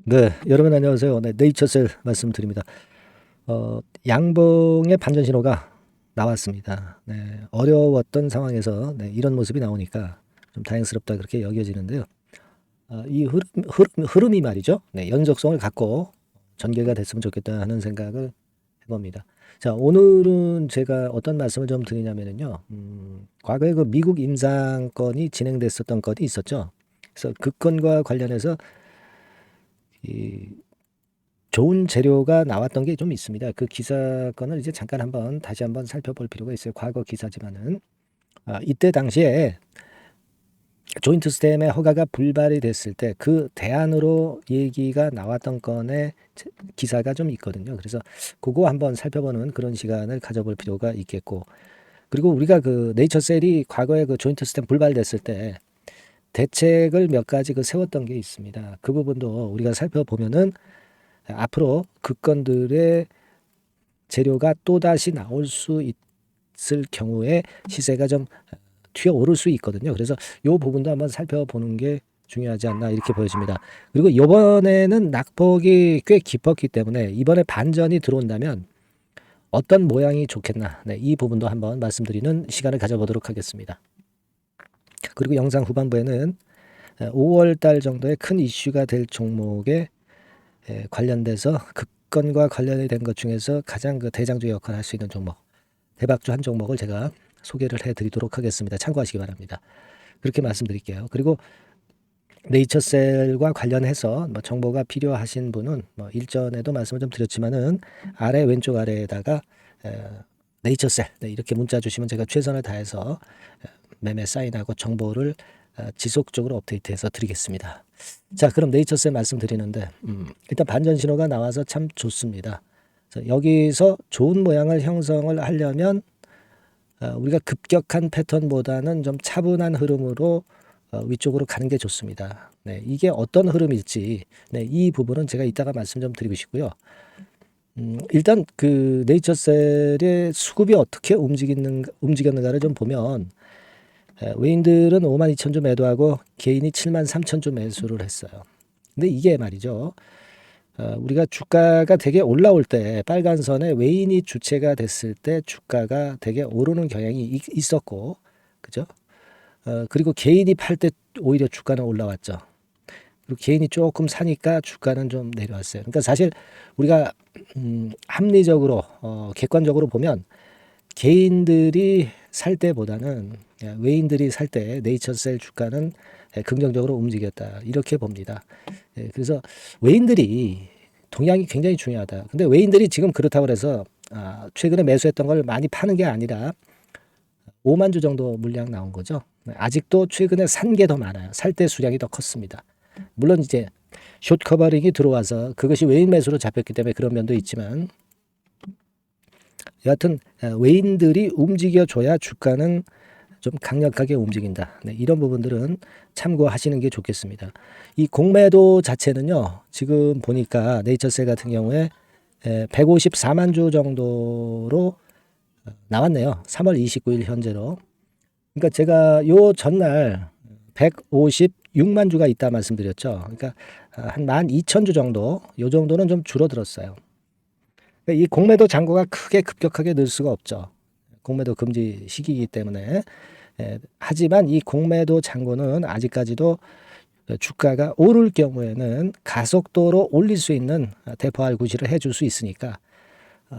네, 여러분 안녕하세요. 네, 네이처셀 말씀드립니다. 양봉의 반전 신호가 나왔습니다. 네, 어려웠던 상황에서 네, 이런 모습이 나오니까 좀 다행스럽다 그렇게 여겨지는데요. 이 흐름이 말이죠. 네, 연속성을 갖고 전개가 됐으면 좋겠다 하는 생각을 해봅니다. 자, 오늘은 제가 어떤 말씀을 좀 드리냐면요. 과거에 그 미국 임상건이 진행됐었던 건이 있었죠. 그래서 그 건과 관련해서 이 좋은 재료가 나왔던 게 좀 있습니다. 그 기사 건을 이제 잠깐 다시 한번 살펴볼 필요가 있어요. 과거 기사지만은. 이때 당시에 조인트 스템의 허가가 불발이 됐을 때 그 대안으로 얘기가 나왔던 건의 기사가 좀 있거든요. 그래서 그거 한번 살펴보는 그런 시간을 가져볼 필요가 있겠고, 그리고 우리가 그 네이처셀이 과거에 그 조인트 스템 불발됐을 때 대책을 몇 가지 그 세웠던 게 있습니다. 그 부분도 우리가 살펴보면은 앞으로 그 건들의 재료가 또다시 나올 수 있을 경우에 시세가 좀 튀어오를 수 있거든요. 그래서 이 부분도 한번 살펴보는 게 중요하지 않나 이렇게 보여집니다. 그리고 이번에는 낙폭이 꽤 깊었기 때문에 이번에 반전이 들어온다면 어떤 모양이 좋겠나, 네, 이 부분도 한번 말씀드리는 시간을 가져보도록 하겠습니다. 그리고 영상 후반부에는 5월 달 정도에 큰 이슈가 될 종목에 관련돼서 급건과 관련이 된 것 중에서 가장 그 대장주 역할을 할 수 있는 종목, 대박주 한 종목을 제가 소개를 해드리도록 하겠습니다. 참고하시기 바랍니다. 그렇게 말씀드릴게요. 그리고 네이처셀과 관련해서 뭐 정보가 필요하신 분은 뭐 일전에도 말씀을 좀 드렸지만은 아래 왼쪽 아래에다가 네이처셀, 네, 이렇게 문자 주시면 제가 최선을 다해서 매매 사인하고 정보를 지속적으로 업데이트해서 드리겠습니다. 자, 그럼 네이처셀 말씀드리는데 일단 반전 신호가 나와서 참 좋습니다. 여기서 좋은 모양을 형성을 하려면 우리가 급격한 패턴보다는 좀 차분한 흐름으로 위쪽으로 가는 게 좋습니다. 네, 이게 어떤 흐름일지, 네, 이 부분은 제가 이따가 말씀 좀 드리고 싶고요. 일단 그 네이처셀의 수급이 어떻게 움직였는가를 좀 보면 외인들은 5만 2천 주 매도하고 개인이 7만 3천 주 매수를 했어요. 근데 이게 말이죠. 우리가 주가가 되게 올라올 때 빨간 선에 외인이 주체가 됐을 때 주가가 되게 오르는 경향이 있었고, 그죠? 그리고 개인이 팔 때 오히려 주가는 올라왔죠. 그리고 개인이 조금 사니까 주가는 좀 내려왔어요. 그러니까 사실 우리가 합리적으로 객관적으로 보면 개인들이 살 때보다는 외인들이 살 때 네이처셀 주가는 긍정적으로 움직였다 이렇게 봅니다. 그래서 외인들이 동향이 굉장히 중요하다. 근데 외인들이 지금 그렇다고 해서 최근에 매수했던 걸 많이 파는 게 아니라 5만 주 정도 물량 나온 거죠. 아직도 최근에 산 게 더 많아요. 살 때 수량이 더 컸습니다. 물론 이제 숏 커버링이 들어와서 그것이 외인 매수로 잡혔기 때문에 그런 면도 있지만 여하튼 외인들이 움직여줘야 주가는 좀 강력하게 움직인다. 네, 이런 부분들은 참고하시는 게 좋겠습니다. 이 공매도 자체는요, 지금 보니까 네이처셀 같은 경우에 154만 주 정도로 나왔네요. 3월 29일 현재로. 그러니까 제가 요 전날 156만 주가 있다 말씀드렸죠. 그러니까 한 12,000주 정도, 요 정도는 좀 줄어들었어요. 그러니까 이 공매도 잔고가 크게 급격하게 늘 수가 없죠. 공매도 금지 시기이기 때문에. 하지만 이 공매도 잔고는 아직까지도 주가가 오를 경우에는 가속도로 올릴 수 있는 대포알 구실을 해줄 수 있으니까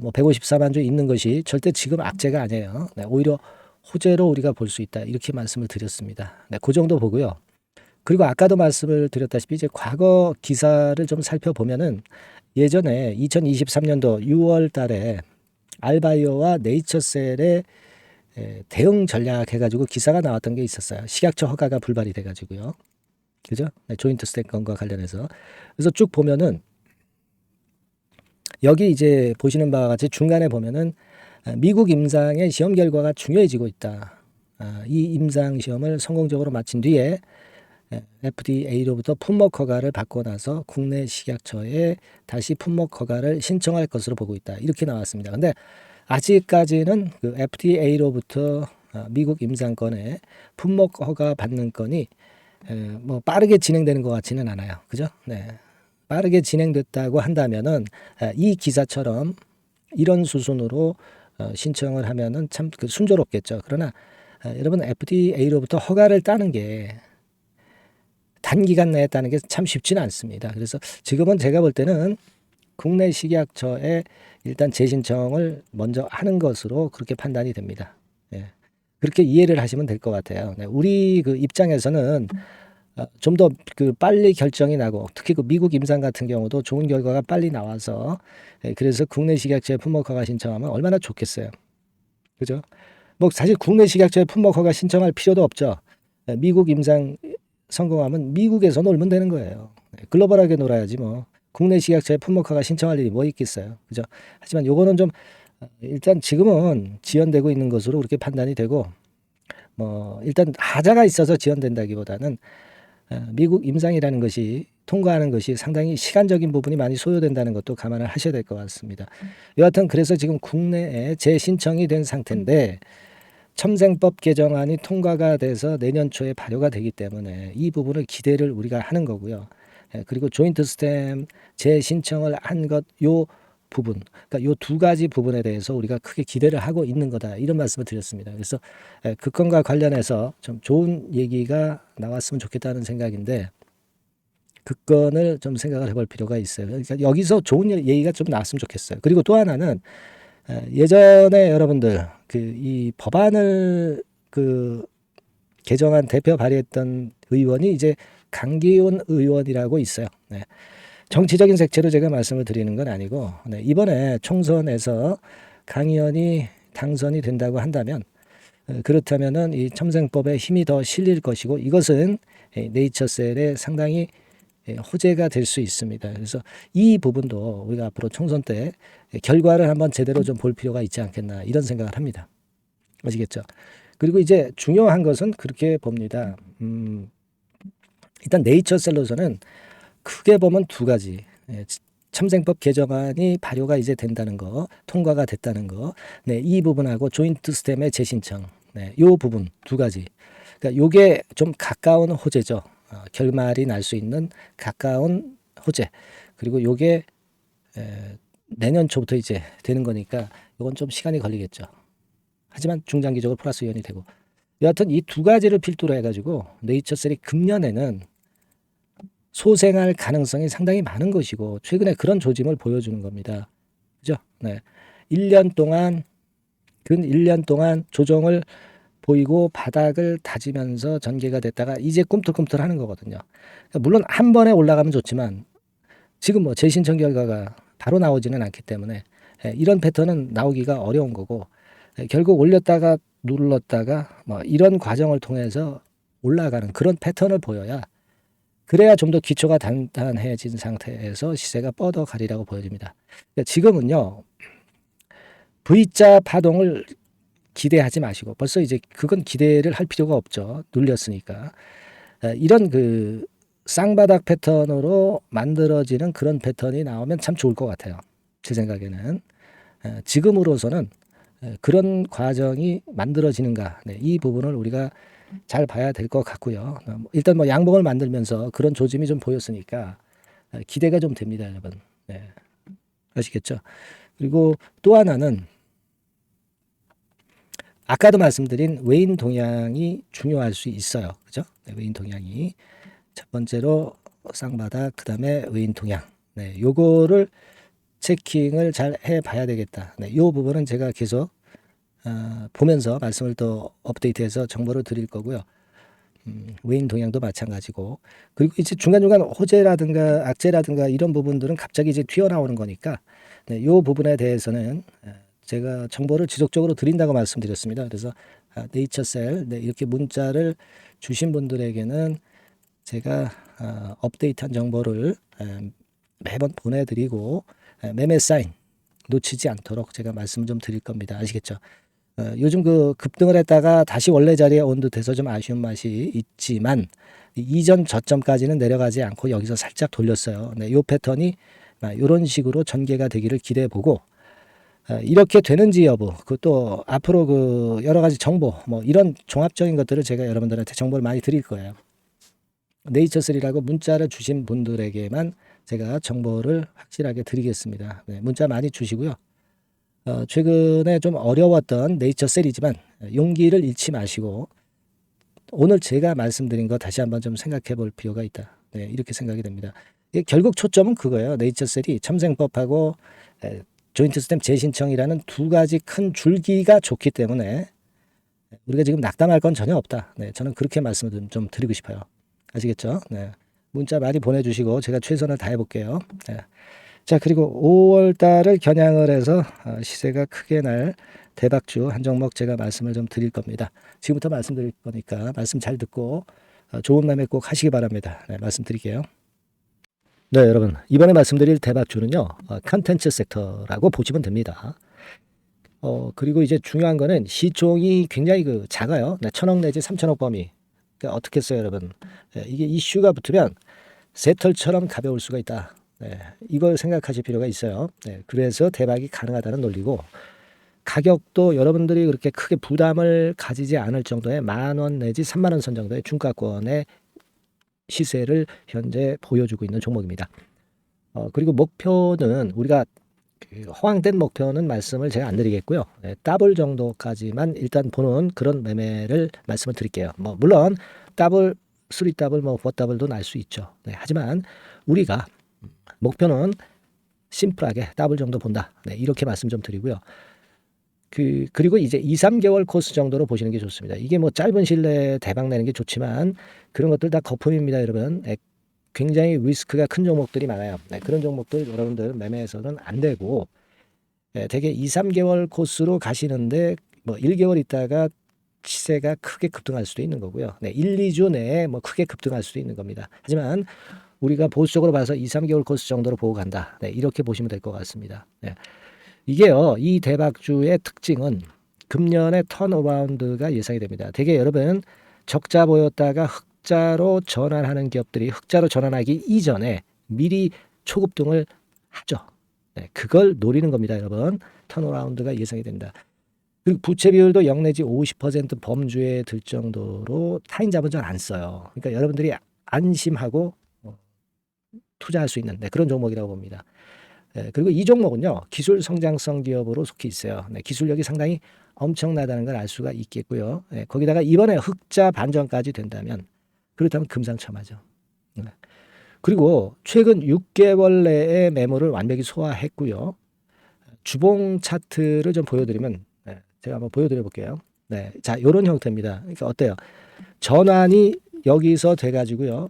뭐 154만 주 있는 것이 절대 지금 악재가 아니에요. 네, 오히려 호재로 우리가 볼 수 있다 이렇게 말씀을 드렸습니다. 네, 그 정도 보고요. 그리고 아까도 말씀을 드렸다시피 이제 과거 기사를 좀 살펴보면은 예전에 2023년도 6월 달에 알바이오와 네이처셀의 대응 전략 해가지고 기사가 나왔던 게 있었어요. 식약처 허가가 불발이 돼가지고요. 그죠? 네, 조인트 스택 건과 관련해서. 그래서 쭉 보면은 여기 이제 보시는 바와 같이 중간에 보면은 미국 임상의 시험 결과가 중요해지고 있다. 이 임상 시험을 성공적으로 마친 뒤에 FDA로부터 품목 허가를 받고 나서 국내 식약처에 다시 품목 허가를 신청할 것으로 보고 있다. 이렇게 나왔습니다. 근데 아직까지는 그 FDA로부터 미국 임상권에 품목 허가 받는 건이 뭐 빠르게 진행되는 것 같지는 않아요. 그죠? 네. 빠르게 진행됐다고 한다면은 이 기사처럼 이런 수순으로 신청을 하면은 참 순조롭겠죠. 그러나 여러분 FDA로부터 허가를 따는 게 단기간 내에 따는 게 참 쉽지는 않습니다. 그래서 지금은 제가 볼 때는 국내 식약처에 일단 재신청을 먼저 하는 것으로 그렇게 판단이 됩니다. 예. 그렇게 이해를 하시면 될 것 같아요. 네. 우리 그 입장에서는 좀 더 그 빨리 결정이 나고 특히 그 미국 임상 같은 경우도 좋은 결과가 빨리 나와서 그래서 국내 식약처에 품목 허가 신청하면 얼마나 좋겠어요. 그죠? 뭐 사실 국내 식약처에 품목 허가 신청할 필요도 없죠. 미국 임상 성공하면 미국에서 놀면 되는 거예요. 글로벌하게 놀아야지 뭐. 국내 식약처에 품목 허가 신청할 일이 뭐 있겠어요. 그죠? 하지만 요거는 좀 일단 지금은 지연되고 있는 것으로 그렇게 판단이 되고 뭐 일단 하자가 있어서 지연된다기보다는 미국 임상이라는 것이 통과하는 것이 상당히 시간적인 부분이 많이 소요된다는 것도 감안을 하셔야 될 것 같습니다. 여하튼 그래서 지금 국내에 재신청이 된 상태인데 첨생법 개정안이 통과가 돼서 내년 초에 발효가 되기 때문에 이 부분을 기대를 우리가 하는 거고요. 그리고 조인트 스템 재신청을 한 것 요 부분, 그러니까 요 두 가지 부분에 대해서 우리가 크게 기대를 하고 있는 거다 이런 말씀을 드렸습니다. 그래서 그 건과 관련해서 좀 좋은 얘기가 나왔으면 좋겠다는 생각인데 그 건을 좀 생각을 해볼 필요가 있어요. 그러니까 여기서 좋은 얘기가 좀 나왔으면 좋겠어요. 그리고 또 하나는 예전에 여러분들 그 이 법안을 그 개정안 대표 발의했던 의원이 이제 강기훈 의원이라고 있어요. 네. 정치적인 색채로 제가 말씀을 드리는 건 아니고 네. 이번에 총선에서 강 의원이 당선이 된다고 한다면 그렇다면은 이 첨생법에 힘이 더 실릴 것이고 이것은 네이처셀에 상당히 호재가 될 수 있습니다. 그래서 이 부분도 우리가 앞으로 총선 때 결과를 한번 제대로 좀 볼 필요가 있지 않겠나 이런 생각을 합니다. 아시겠죠? 그리고 이제 중요한 것은 그렇게 봅니다. 일단 네이처셀로서는 크게 보면 두 가지. 첨생법 개정안이 발효가 이제 된다는 거, 통과가 됐다는 거, 네, 이 부분하고 조인트 스템의 재신청, 네, 이 부분 두 가지. 그러니까 요게 좀 가까운 호재죠. 결말이 날 수 있는 가까운 호재. 그리고 요게 내년 초부터 이제 되는 거니까 이건 좀 시간이 걸리겠죠. 하지만 중장기적으로 플러스 요인이 되고. 여하튼 이 두 가지를 필두로 해가지고 네이처셀이 금년에는 소생할 가능성이 상당히 많은 것이고 최근에 그런 조짐을 보여주는 겁니다. 그죠? 네. 1년 동안 근 1년 동안 조정을 보이고 바닥을 다지면서 전개가 됐다가 이제 꿈틀꿈틀 하는 거거든요. 그러니까 물론 한 번에 올라가면 좋지만 지금 뭐 재신청 결과가 바로 나오지는 않기 때문에 이런 패턴은 나오기가 어려운 거고 결국 올렸다가 눌렀다가 뭐 이런 과정을 통해서 올라가는 그런 패턴을 보여야 그래야 좀 더 기초가 단단해진 상태에서 시세가 뻗어가리라고 보여집니다. 그러니까 지금은요. V자 파동을 기대하지 마시고 벌써 이제 그건 기대를 할 필요가 없죠. 눌렸으니까. 이런 그 쌍바닥 패턴으로 만들어지는 그런 패턴이 나오면 참 좋을 것 같아요. 제 생각에는. 지금으로서는 그런 과정이 만들어지는가. 네, 이 부분을 우리가 잘 봐야 될 것 같고요. 일단 뭐 양봉을 만들면서 그런 조짐이 좀 보였으니까 기대가 좀 됩니다, 여러분. 네. 아시겠죠? 그리고 또 하나는 아까도 말씀드린 외인 동향이 중요할 수 있어요. 그죠? 네, 외인 동향이. 첫 번째로 쌍바닥, 그 다음에 외인 동향. 네, 요거를 체킹을 잘 해봐야 되겠다. 네, 요 부분은 제가 계속 보면서 말씀을 또 업데이트해서 정보를 드릴 거고요. 외인 동향도 마찬가지고. 그리고 이제 중간중간 호재라든가 악재라든가 이런 부분들은 갑자기 이제 튀어나오는 거니까 네, 요 부분에 대해서는 제가 정보를 지속적으로 드린다고 말씀드렸습니다. 그래서 네이처셀 네, 이렇게 문자를 주신 분들에게는 제가 업데이트한 정보를 매번 보내드리고 매매 사인 놓치지 않도록 제가 말씀을 좀 드릴 겁니다. 아시겠죠? 요즘 그 급등을 했다가 다시 원래 자리에 온 듯해서 좀 아쉬운 맛이 있지만 이전 저점까지는 내려가지 않고 여기서 살짝 돌렸어요. 네, 요 패턴이 이런 식으로 전개가 되기를 기대해 보고 이렇게 되는지 여부, 그것도 앞으로 그 여러 가지 정보, 뭐 이런 종합적인 것들을 제가 여러분들한테 정보를 많이 드릴 거예요. 네이처셀이라고 문자를 주신 분들에게만 제가 정보를 확실하게 드리겠습니다. 네, 문자 많이 주시고요. 최근에 좀 어려웠던 네이처셀이지만 용기를 잃지 마시고 오늘 제가 말씀드린 거 다시 한번 좀 생각해 볼 필요가 있다. 네, 이렇게 생각이 됩니다. 결국 초점은 그거예요. 네이처셀이 첨생법하고 조인트 스탬 재신청이라는 두 가지 큰 줄기가 좋기 때문에 우리가 지금 낙담할 건 전혀 없다. 네, 저는 그렇게 말씀을 좀 드리고 싶어요. 아시겠죠? 네. 문자 많이 보내주시고 제가 최선을 다해 볼게요. 네. 자, 그리고 5월 달을 겨냥을 해서 시세가 크게 날 대박주 한 종목 제가 말씀을 좀 드릴 겁니다. 지금부터 말씀드릴 거니까 말씀 잘 듣고 좋은 매매 꼭 하시기 바랍니다. 네, 말씀드릴게요. 네, 여러분. 이번에 말씀드릴 대박주는요. 컨텐츠 섹터라고 보시면 됩니다. 그리고 이제 중요한 거는 시총이 굉장히 작아요. 네, 1,000억 내지 3,000억 범위. 그러니까 어떻게 했어요, 여러분? 네, 이게 이슈가 붙으면 새털처럼 가벼울 수가 있다. 네, 이걸 생각하실 필요가 있어요. 네, 그래서 대박이 가능하다는 논리고 가격도 여러분들이 그렇게 크게 부담을 가지지 않을 정도의 10,000원 내지 30,000원 선 정도의 중가권의 시세를 현재 보여주고 있는 종목입니다. 그리고 목표는 우리가 허황된 목표는 말씀을 제가 안 드리겠고요. 네, 더블 정도까지만 일단 보는 그런 매매를 말씀을 드릴게요. 물론 더블, 3더블, 4더블도 날 수 있죠. 네, 하지만 우리가 목표는 심플하게 더블 정도 본다. 네, 이렇게 말씀 좀 드리고요. 그리고 이제 2, 3개월 코스 정도로 보시는 게 좋습니다. 이게 짧은 시일 내에 대박 내는 게 좋지만 그런 것들 다 거품입니다, 여러분. 네, 굉장히 리스크가 큰 종목들이 많아요. 네, 그런 종목들 여러분들 매매해서는 안 되고 대개 2, 3개월 코스로 가시는데 1개월 있다가 시세가 크게 급등할 수도 있는 거고요. 네, 1, 2주 내에 크게 급등할 수도 있는 겁니다. 하지만 우리가 보수적으로 봐서 2, 3개월 코스 정도로 보고 간다. 네, 이렇게 보시면 될 것 같습니다. 네. 이게요, 이 대박주의 특징은 금년의 턴어라운드가 예상이 됩니다. 대개 여러분 적자 보였다가 흑자로 전환하는 기업들이 흑자로 전환하기 이전에 미리 초급등을 하죠. 네, 그걸 노리는 겁니다, 여러분. 턴어라운드가 예상이 됩니다. 그리고 부채 비율도 0 내지 50% 범주에 들 정도로 타인 자본 잘 안 써요. 그러니까 여러분들이 안심하고 투자할 수 있는 그런 종목이라고 봅니다. 그리고 이 종목은요, 기술 성장성 기업으로 속해 있어요. 네, 기술력이 상당히 엄청나다는 걸 알 수가 있겠고요. 네, 거기다가 이번에 흑자 반전까지 된다면 그렇다면 금상첨화죠. 네. 그리고 최근 6개월 내에 매물을 완벽히 소화했고요. 주봉 차트를 좀 보여드리면 제가 한번 보여드려 볼게요. 네, 자, 이런 형태입니다. 그러니까 어때요? 전환이 여기서 돼가지고요.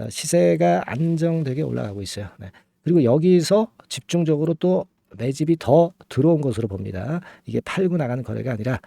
시세가 안정되게 올라가고 있어요. 네. 그리고 여기서 집중적으로 또 매집이 더 들어온 것으로 봅니다. 이게 팔고 나가는 거래가 아니라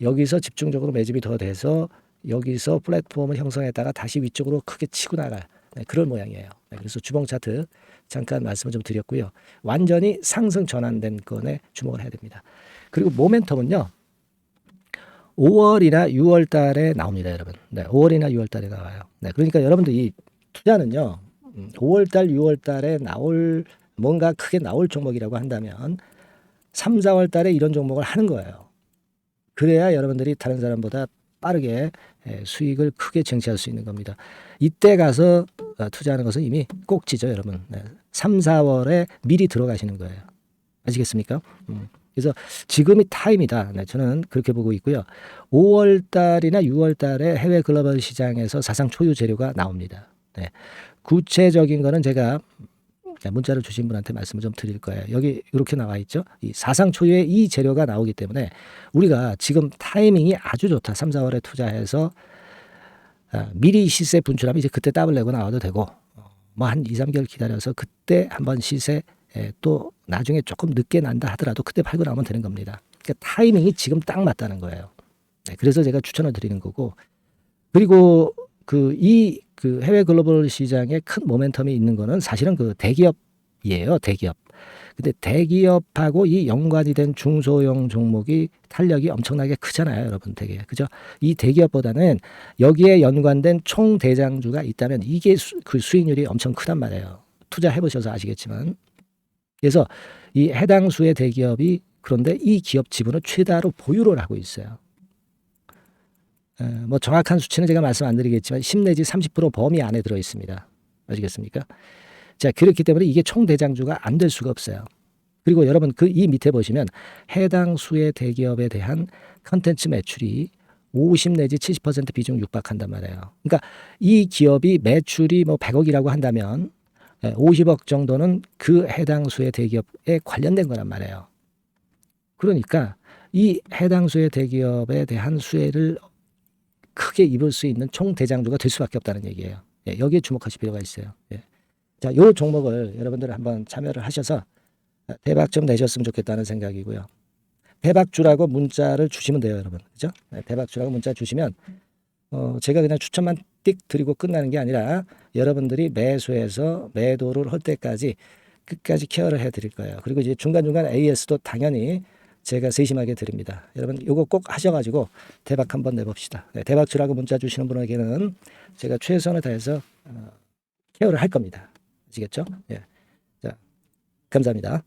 여기서 집중적으로 매집이 더 돼서 여기서 플랫폼을 형성했다가 다시 위쪽으로 크게 치고 나갈 그런 모양이에요. 그래서 주봉 차트 잠깐 말씀을 좀 드렸고요. 완전히 상승 전환된 건에 주목을 해야 됩니다. 그리고 모멘텀은요. 5월이나 6월 달에 나옵니다, 여러분. 네, 5월이나 6월 달에 나와요. 네, 그러니까 여러분들 이 투자는요. 5월 달, 6월 달에 뭔가 크게 나올 종목이라고 한다면 3, 4월 달에 이런 종목을 하는 거예요. 그래야 여러분들이 다른 사람보다 빠르게 수익을 크게 쟁취할 수 있는 겁니다. 이때 가서 투자하는 것은 이미 꼭지죠, 여러분. 3, 4월에 미리 들어가시는 거예요. 아시겠습니까? 그래서 지금이 타임이다. 저는 그렇게 보고 있고요. 5월 달이나 6월 달에 해외 글로벌 시장에서 사상 초유 재료가 나옵니다. 네. 구체적인 거는 제가 문자를 주신 분한테 말씀을 좀 드릴 거예요. 여기 이렇게 나와 있죠. 이 사상 초유의 이 재료가 나오기 때문에 우리가 지금 타이밍이 아주 좋다. 3, 4월에 투자해서 미리 시세 분출하면 이제 그때 더블 내고 나와도 되고 한 2, 3개월 기다려서 그때 한번 시세 또 나중에 조금 늦게 난다 하더라도 그때 팔고 나오면 되는 겁니다. 그러니까 타이밍이 지금 딱 맞다는 거예요. 네, 그래서 제가 추천을 드리는 거고 그리고 이 해외 글로벌 시장에 큰 모멘텀이 있는 거는 사실은 대기업이에요. 대기업. 근데 대기업하고 이 연관이 된 중소형 종목이 탄력이 엄청나게 크잖아요, 여러분. 되게. 그죠? 이 대기업보다는 여기에 연관된 총 대장주가 있다면 이게 그 수익률이 엄청 크단 말이에요. 투자해 보셔서 아시겠지만. 그래서 이 해당 수의 대기업이 그런데 이 기업 지분을 최다로 보유를 하고 있어요. 정확한 수치는 제가 말씀 안 드리겠지만 10 내지 30% 범위 안에 들어 있습니다. 아시겠습니까? 자, 그렇기 때문에 이게 총대장주가 안 될 수가 없어요. 그리고 여러분 그 이 밑에 보시면 해당 수의 대기업에 대한 컨텐츠 매출이 50 내지 70% 비중 육박한단 말이에요. 그러니까 이 기업이 매출이 뭐 100억이라고 한다면 50억 정도는 그 해당 수의 대기업에 관련된 거란 말이에요. 그러니까 이 해당 수의 대기업에 대한 수혜를 크게 입을 수 있는 총대장주가 될 수밖에 없다는 얘기예요. 여기에 주목하실 필요가 있어요. 자, 요 종목을 여러분들 한번 참여를 하셔서 대박 좀 내셨으면 좋겠다는 생각이고요. 대박주라고 문자를 주시면 돼요, 여러분. 그죠? 대박주라고 문자 주시면 제가 그냥 추천만 띡 드리고 끝나는 게 아니라 여러분들이 매수해서 매도를 할 때까지 끝까지 케어를 해 드릴 거예요. 그리고 이제 중간중간 AS도 당연히 제가 세심하게 드립니다. 여러분 요거 꼭 하셔가지고 대박 한번 내봅시다. 대박주라고 문자 주시는 분에게는 제가 최선을 다해서 케어를 할 겁니다. 아시겠죠? 예. 자, 감사합니다.